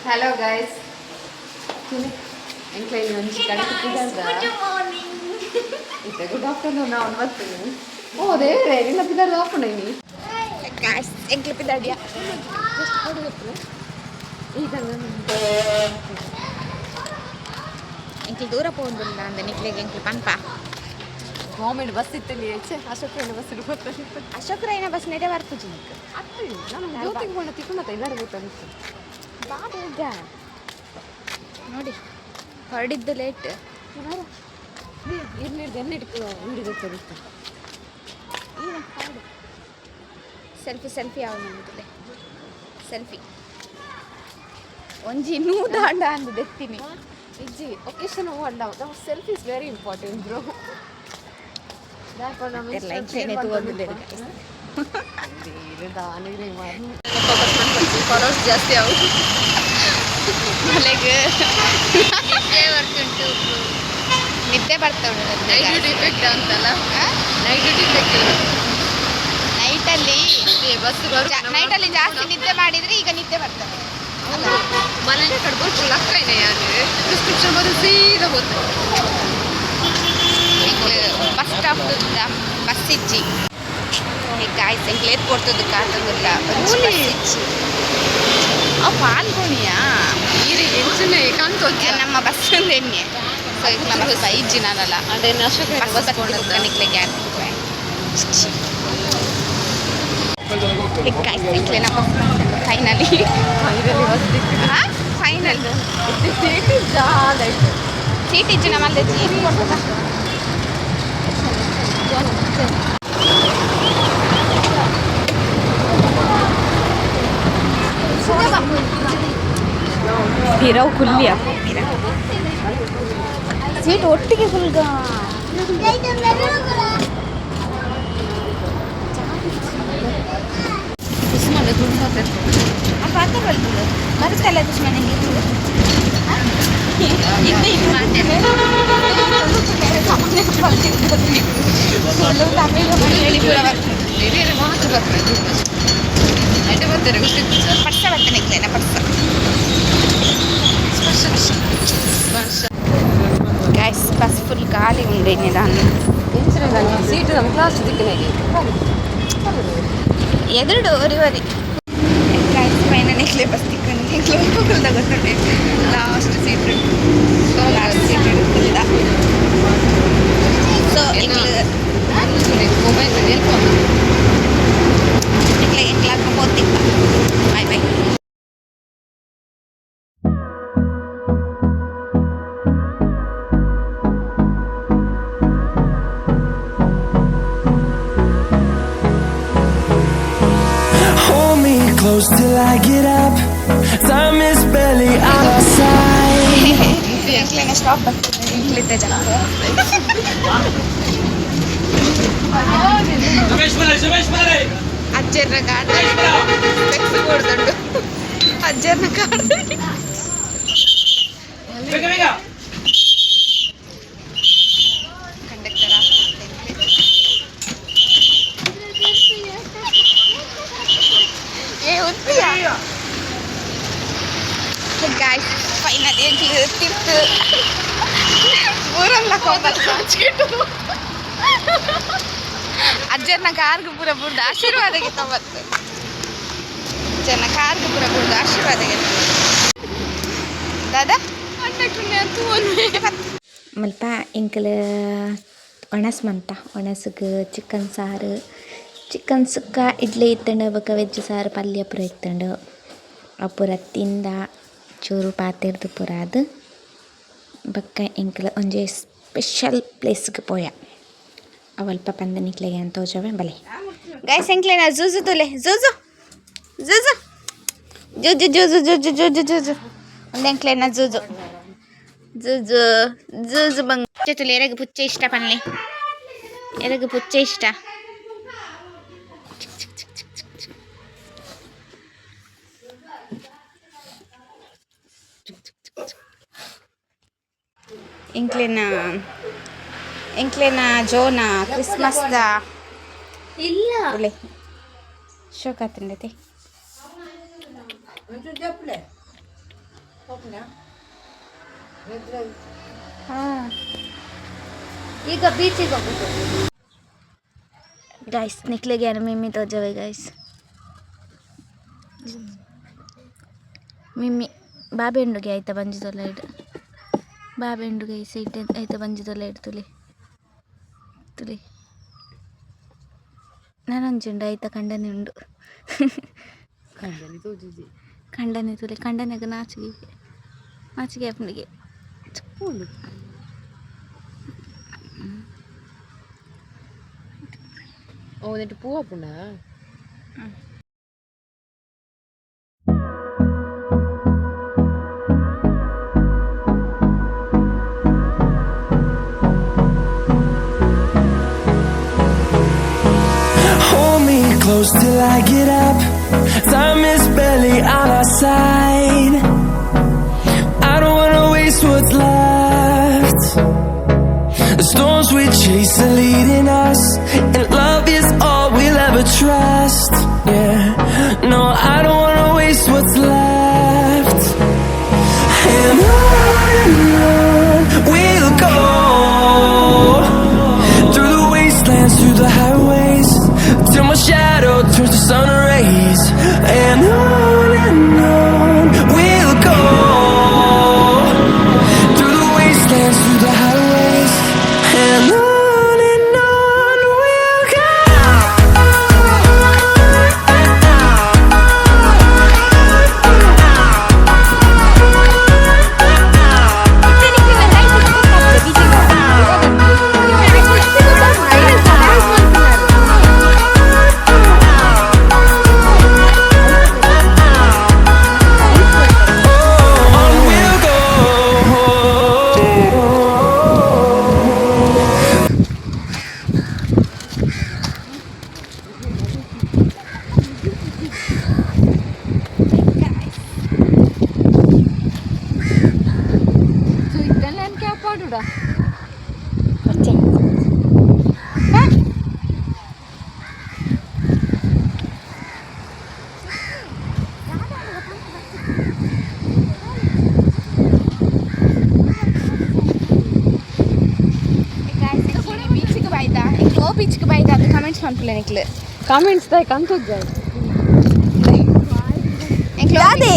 Hello guys, ಎಂಕ್ಲ ಇಲ್ಲಿ ಒಂಚಿ ಕಡೆ ಇತ್ತೆ ಗುಡ್ ಆಫ್ಟರ್ನೂನ್ ನಾವು ಬರ್ತೀನಿ. ಓ ದೇವ್ರೆ ನಿನ್ನ ಪಿದಾರ್ದು ಹಾಕೊಂಡೇನಿ ಗೈಸ್, ಎಂಕ್ಲ ಪಿದಾಡಿಯ ಈಗ ಎಂಕ್ಲು ದೂರ ಹೋಗುದಿಲ್ಲ ಅಂದ ನಿಕ್ಲಿಗೆ ಎಂಕ್ಲು ಪನ್ಪ ಗೌರ್ಮೆಂಟ್ ಬಸ್ ಇತ್ತಲ್ಲಿ ಅಶೋಕರೈನ ಬಸ್ ಗೊತ್ತಿತ್ತು. ಅಶೋಕರೈನ ಬಸ್ ನೆಡೆ ಬರ್ತದೆ ನಾನು ಜ್ಯೋತಿಗೆ ಕೊಂಡು ತಿಕ್ಕೊಂಡ ಎಲ್ಲರೂ ಗೊತ್ತಾಗಿತ್ತು. ಬಾ ಬೇಗ ನೋಡಿ, ಹೊರಡಿದ್ದು ಲೇಟ್ ಇರ್ಲಿರ್ದು ಎನ್ನಿಟ್ಟು ಹಿಡಿದು ತರಿಸ್ತು. ಈಗ ಹಾಡು ಸೆಲ್ಫಿ ಯಾವ ನಮ್ಮದಿಲ್ಲ ಸೆಲ್ಫಿ ಒಂಜಿ ನೂ ದಾಂಡ ಅಂದು ದೆತ್ತೀನಿ ಇಜ್ಜಿ ಒಕೇಶನ್ ಹೋಗಲ್ಲ. ನಮ್ಮ selfie is very important bro. Followers ಜಾಸ್ತಿ ಆಗುತ್ತೆ ಮನೆಗೆ ನಿದ್ದೆ ಬರ್ತಾವೆ. ನೈಟ್ ಡ್ಯೂಟಿ ಇಫೆಕ್ಟ್ ಅಂತಲ್ಲ, ನೈಟ್ ಡ್ಯೂಟಿ ಇಫೆಕ್ಟ್ ನೈಟಲ್ಲಿ ಜಾಸ್ತಿ ನಿದ್ದೆ ಮಾಡಿದರೆ ಈಗ ನಿದ್ದೆ ಬರ್ತದೆ. ಮನೆಗೆ ಕಡ್ಬೋದು ಲಕ್ಕ ಇದೆ ಯಾರು ಪ್ರಿಸ್ಕ್ರಿಪ್ಷನ್ ಬರೋದು ಸೀದಾ ಹೋಗ್ತದೆ. ಬಸ್ ಸ್ಟಾಪ್ ಬಸ್ ಇಚ್ಚಿ ಗಾಯ್ಸ್ ಎಂಕ್ಲು ಏರ್ಪೋರ್ಟ್ ಕಾತಂದಿಲ್ಲ ಪಾಲ್ಗೊಣಿಯಾ ಈರಿಗೆ ಎಂಚಿನ ಕಾಣ್ತೋಚ ನಮ್ಮ ಬಸ್ ಎಣ್ಣೆ ಸೊ ಈಗ ನಮ್ಮ ಬಸ್ ಇಜ್ಜಿ ನಾನಲ್ಲ ಅದೇ ಬಸ್ ನಿಕ್ಲೆ ಗ್ಯಾಪ್ ಎಂಕ್ಲೆ ನಮ್ಮ ಫೈನಲಿ ಫೈನಲ್ ಸೀಟ್ ಇಜ್ಜಿ ನಮ್ಮಲ್ಲಿ ಸೀಟ್ ಕೊಡ್ತದ. ಪಿರವು ಕುಲ್ಲಿಯ ಸೀಟ್ ಒಟ್ಟಿಗೆ ಫುಲ್ಗ ದುಶ್ಮನ ದುಡ್ಡು ಬರುತ್ತಲ್ಲ ದುಶ್ಮನಿಗೆ ಪರ್ಸ ಬರ್ತಾನೆ ಇಕ್ಲೇನ ಗೈಸ್ ಬಸ್ ಫುಲ್ ಖಾಲಿ ಉಂಡೆ ನಿಧಾನ ಸೀಟ್ ನಮ್ಮ ಕ್ಲಾಸ್ ದಿಕ್ಕಿನಾಗೆ ಎದುರು ಒರಿವರಿ ಗೈಸ್ ಫೈನಲ್ ಇಕ್ಲೆ ಬಸ್ ದಿಕ್ಕನಿಗೆ ಹೋಗಲ್ದ ಗೊತ್ತುಂಟೆ ಲಾಸ್ಟ್ ಸೀಟ್ ಹಿಡಿದಿಲ್ಲ. ಸೊ ಎಂಕ್ಲಾಗ ಹೋಗ್ತಿಲ್ಲ. Bye bye. Close till I get up, time is barely on our side. ಎಂಕ್ಲೇನ ಸ್ಟಾಪ್ ಬರ್ತದೆ ಇಂಕ್ಲಿದ್ದೆ ಜನ ಅಜ್ಜರ್ನ ಕಾಡ್ ಬೆಕ್ಸ್ ಕೊಡ್ದಂಡು ಅಜ್ಜರ್ನ ಕಾಡ್ ಕಂಡಕ್ಟರ್ ಗಾಯ್ಸ್ ಫೈನಲ್ ತಿರ್ತು ಊರಲ್ಲ ಅಜ್ಜನ ಕಾರ್ಗೆ ಪೂರ ಬುಡ್ದು ಆಶೀರ್ವಾದಗೆ ತವತ್ತು ಜನ ಕಾರ್ಗೆ ಪೂರ ಬುಡ್ದು ಆಶೀರ್ವಾದಗೆ ದಾದಾ ಮಲ್ಪ ಇಂಕಲ್ ಒಣಸ್ ಮಂತ ಒಣಸ್ಗೆ ಚಿಕನ್ ಸಾರು ಚಿಕನ್ ಸುಕ್ಕ ಇಡ್ಲಿ ಇತ್ತಂಡು ಬೊಕ್ಕ ವೆಜ್ ಸಾರು ಪಲ್ಯ ಪೂರ ಇತ್ತಂಡು ಅಪುರ ತಿಂದ ಚೂರು ಪಾತೆರ್ದು ಪೂರ ಅದು ಬೊಕ್ಕ ಇಂಕಲ್ ಒಂಜಿ ಸ್ಪೆಷಲ್ ಪ್ಲೇಸ್ಗೆ ಪೋಯ ಅವಲ್ಪ ಪಂದ ನಿಕ್ಲೆಗೆ ಅಂತ ತೋಜವೆ ಬಲೆ ಗೈಸ್ ಎಂಕ್ಲೆನ ಜೂಜು ತುಲೆ ಜೂಜು ಜೂಜು ಜೂಜು ಜೂಜು ಜೂಜು ಜೂಜು ಜೂಜು ಒಂದು ಎಂಕ್ಲೆನ ಜೂಜು ಜೂಜು ಜೂಜು ಬಂಗ ತುಲೆ ಎರಗು ಪುಚ್ಚೆ ಇಷ್ಟ ಪನ್ಲೆ ಎರಗು ಪುಚ್ಚೆ ಇಷ್ಟ ಎಂಕ್ಲೆನ ಜೋನ ಕ್ರಿಸ್ಮಸ್ದ ಇಲ್ಲ ಶೋಕಾತಿಂಡತೆ ಈಗ ಬೀಚಿಗೆ ಹೋಗುದು ಗೈಸ್. ನಿಕ್ಲಿಗೆ ಮಿಮ್ಮಿ ತೋಜವೆ ಗೈಸ್. ಮಿಮ್ಮಿ ಬಾಬೆಂಡುಗೆ ಆಯ್ತಾ ಬಂಜಿದೊಲ್ಲ ಇಡು. ಬಾಬೆಂಡುಗೆ ಸೈಟ್ ಆಯ್ತಾ ಬಂಜಿದೊಲ್ಲ ಇಡು ತುಲಿ ತುಲಿ. ನಾನೊಂಜುಂಡು ಆಯ್ತಾ ಕಂಡನೆ ಉಂಡು. ಕಂಡನೆ ತುಲಿ ಕಂಡನೆಗ ನಾಚಿಗೆ ನಾಚಿಗೆ ಅಪ್ಪನಿಗೆ എന്നിട്ട് പൂവാ പുണ്ണ Hold me close till I get up. Time is barely on our side. I don't wanna waste what's left. The storms we chase are leading us, and love is all we'll ever trust. Yeah, no, I don't wanna waste what's left. And on we'll go, through the wastelands, through the highways, till my shadow turns to sun rays. And on we'll go, through the wastelands, through the highways, and on we'll go. On we'll go. ಬೀಚ್ಗೆ ಬೈದ ಅದು comments ಮಾಡ್ತಿಲ್ಲ ನಿಕ್ಲು comments ತಾಯಿ ಕಂತುಜ್ಜ ಅದೇ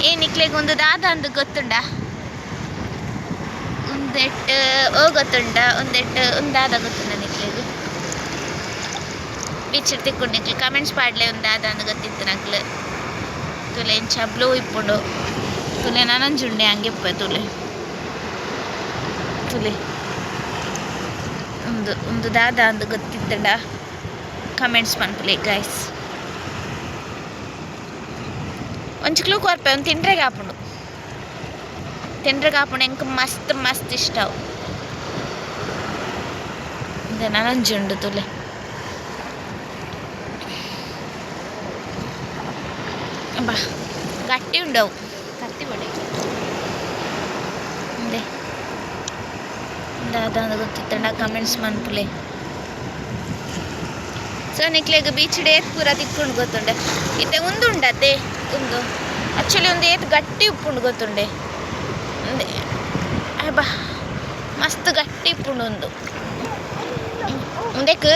ಏನಿಕ್ಲೆಗೆ ಒಂದು ದಾದ ಅಂದು ಗೊತ್ತುಂಡ ಒಂದೆಟ್ಟು ಓ ಗೊತ್ತುಂಡ ಒಂದೆಟ್ಟು ಒಂದು ದಾದ ಗೊತ್ತುಂಡ ನಿಕ್ಲೆಗೆ ಬೀಚ್ ತಿಕ್ಕೊಂಡು ನಿಕ್ಲು ಕಮೆಂಟ್ಸ್ ಪಾಡ್ಲೆ ಒಂದು ದಾದ ಅಂದು ಗೊತ್ತಿತ್ತು ನಕ್ಲು ತುಲೆ ಎಂಚ ಬ್ಲೂ ಇಪ್ಪುಂಡು ತುಲೆ ನನಂಜುಂಡೆ ಹಂಗೆಪ್ಪ ತುಲೆ ತುಲೆ ಒಂದು ದಾದ ಅಂದು ಗೊತ್ತಿತ್ತಂಡ ಕಮೆಂಟ್ಸ್ ಪನ್ಪುಲೆ ಗೈಸ್ ಒಂಚು ಕ್ಲೂ ಕೊರ್ಪೆ ಒಂದು ತಿಂಡ್ರೆಗೆ ಹಾಪುಂಡು ಎಂಕ ಮಸ್ತ್ ಮಸ್ತ್ ಇಷ್ಟ ಅವು ನನಂಜುಂಡು ತುಲೆ ಬಾ ಗಟ್ಟಿ ಉಂಡವು ಕತ್ತಿ ಬಡಿ ಅದೇ ದಾದ ಗೊತ್ತಿತ್ತಂಡ ಕಮೆಂಟ್ಸ್ ಮನ್ಪುಲೆ ಸೊ ನಿಕ್ಲೆಗ್ ಬೀಚ್ ಡೇತ್ ಪೂರ ತಿಕ್ಕೊಂಡು ಗೊತ್ತುಂಡೆ ಇತ್ತೆ ಉಂದುಂಡತೆ ಒಂದು ಆ್ಯಕ್ಚುಲಿ ಒಂದು ಏತ್ ಗಟ್ಟಿ ಉಪ್ಪುಂಡು ಗೊತ್ತುಂಡೆ ಬಾ ಮಸ್ತ್ ಗಟ್ಟಿ ಇಪ್ಪುಂಡು ಒಂದು ಒಂದಕ್ಕೆ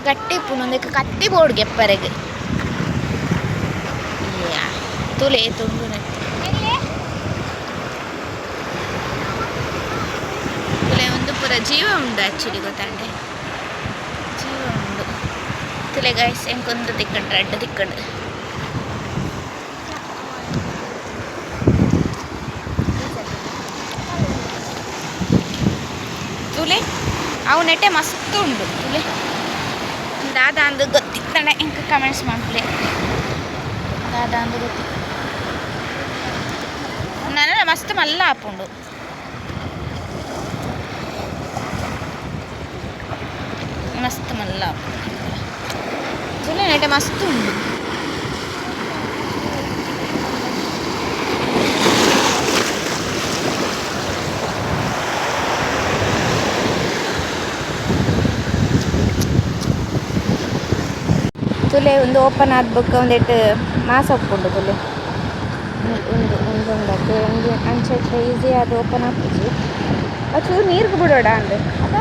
ಗಟ್ಟಿ ಇಪ್ಪುಂಡು ಒಂದಕ್ಕೆ ಕತ್ತಿ ಬೋರ್ಡ್ಗೆ ಎಪ್ಪರೆಗೆ ತುಲೆ ತುಂಡು ತುಲೆ ಒಂದು ಪೂರ ಜೀವ ಉಂಡು ಆ್ಯಕ್ಚುಲಿ ಗೊತ್ತಾಂಡೆ ಜೀವ ಉಂಡು ತುಲೆ ಗೈಸ್ ಎಂಕೊಂದು ತಿಕ್ಕಂಡು ರೆಡ್ ತಿಕ್ಕಂಡು ತುಲೆ ಅವು ನೆಟ್ಟೆ ಮಸ್ತ್ ಉಂಡು ತುಲೆ ದಾದ ಅಂದು ಗೊತ್ತಿತ್ತಾನೆ ಇಂಕ ಕಮೆಂಟ್ಸ್ ಮಾಡ್ಲೆ ದಾದ ಅಂದು ಗೊತ್ತಿತ್ತು ನನ್ನ ಮಸ್ತ್ ಮಲ್ಲ ಆಪುಂಡು ಮಸ್ತ್ ಮಲ್ಲ ಆಪುಂಡು ತುಲೆ ನೆಟ್ಟೆ ಮಸ್ತ್ ಉಂಡು ತುಲೆ ಒಂದು ಓಪನ್ ಆದ ಬುಕ್ ಒಂದೆಟ್ಟು ಮಾಸ ಒಪ್ಪುಂಡು ತುಲೆ ಒಂದೊಂದಕ್ಕೆ ಒಂದು ಅಂಚೆ ಈಸಿ ಅದು ಓಪನ್ ಹಾಕುಜಿ ಅದು ನೀರಿಗೆ ಬಿಡೋಡ ಅಂದೆ ಅದ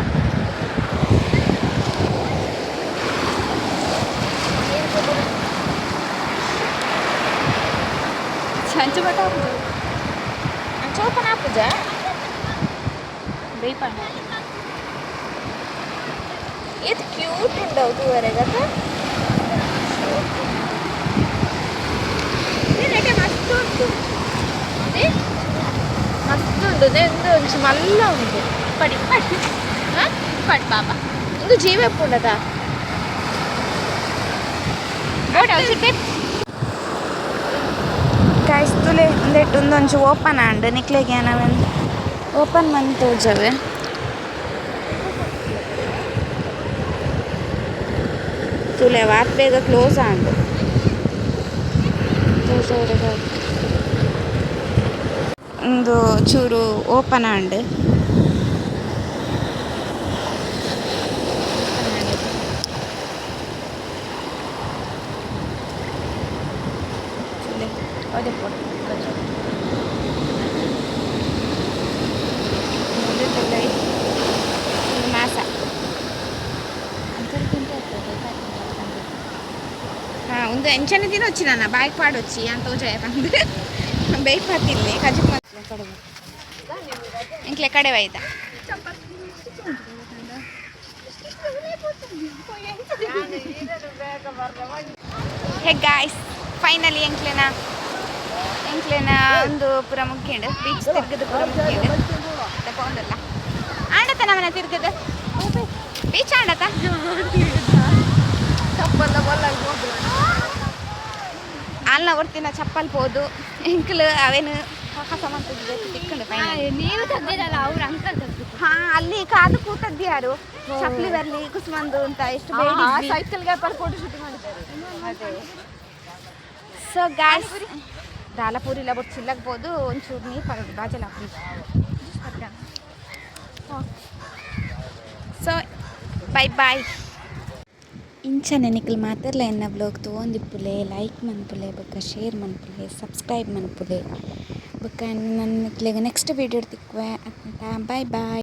ಅಂಚೆ ಬಟ್ಟ ಹಾಕುಜ ಅಂಚೆ ಓಪನ್ ಹಾಕುಜ ಬೇಯ್ಪ ಇದು ಕ್ಯೂಟ್ ಉಂಡವು ತೂವರೆಗತ್ತ ಮಸ್ತ್ ಉಂಟು ಮಸ್ತ್ ಉಂಟು ಎಂದು ಒಂಚು ಮಲ್ಲ ಉಂಟು ಪಡಿ ಪಡಿ ಪಡಿ ಬಾಬಾ ಇಂದು ಜೀವ ಪುಂಡದ ಕಾಯಿಸ್ತುಲೆ ಒಂದೆಟ್ಟು ಒಂದೊಂಚು ಓಪನ್ ಆಂಡ್ ನಿಕ್ಲೆಗೆ ನಾವೇನು ಓಪನ್ ಮಾಡಿ ತೋಜವೆ ತುಲೆ ವಾತ್ ಬೇಗ ಕ್ಲೋಸ್ ಆಂಡು ಒಂದು ಚೂರು ಓಪನ್ ಆಂಡ್ ಮಾಸ ಒಂದು ಎಂಚನೆ ದಿನ వచ్చి నాన్న బైక్ పాడు వచ్చి అంత చేయబంది బైక్ పాతిల్లి కజి ఇంట్లో ఎక్కడే వైదా ಹೇ ಗಾಯ್ಸ್ ಫೈನಲಿ ಎಂಕ್ಲೆನ ಒಂದು ಪುರ ಮುಗ್ಗಿಂಡು ಬೀಚ್ ತಿರ್ಗದು ಪುರ ಮುಗ್ಗಿಂಡು ತಗೊಂಡಲ್ಲ ಆಂಡತ ನಮ್ಮನೆ ತಿರ್ಗದು ಬೀಚ್ ಆಂಡತ ಅಲ್ಲ ಕೊಡ್ತೀನ ಚಪ್ಪಲ್ ಪೋದು ಎಂಕ್ಲು ಅವೇನು ಹೊಸ ಮಾಡ್ತಿದ್ದೆ ತಿಕ್ಕೊಂಡು ನೀವು ತಂದಿರಲ್ಲ ಅವ್ರು ಅಂಕಲ್ ತಂದಿದ್ದು ಹಾ ಅಲ್ಲಿ ಕಾದು ಕೂತದ್ದು ಯಾರು ಚಪ್ಪಲಿ ಬರ್ಲಿ ಕುಸುಮಂದು ಅಂತ ಎಷ್ಟು ಬೇಡಿ ಸೈಕಲ್ಗೆ ಫೋಟೋ ಶೂಟ್ ಮಾಡಿದ್ದಾರೆ ಸೊ ಗಾಯ್ಸ್ ದಾಲಪುರಿ ಇಲ್ಲ ಬಟ್ ಚಿಲ್ಲಕ್ಬೋದು ಒಂಚೂರು ನೀರು ಪರೋದು ಬಾಜಲ್ಲ ಸೊ ಬೈ ಬಾಯ್ ಇಂಚನೆ ನಿಖಲ್ ಮಾತಿರ್ಲ ಎನ್ನ ಬ್ಲಾಗ್ ತೊಗೊಂದಿಪ್ಪುಲೆ ಲೈಕ್ ಮನ್ಪುಲೆ ಬೊಕ್ಕ ಶೇರ್ ಮನ್ಪುಲೆ ಸಬ್ಸ್ಕ್ರೈಬ್ ಮನ್ಪುಲೆ ಬೊಕ್ಕ ನನ್ನ ನೆಕ್ಸ್ಟ್ ವೀಡಿಯೋ ತಿಕ್ಕುವೆ ಅಂತ ಬಾಯ್ ಬಾಯ್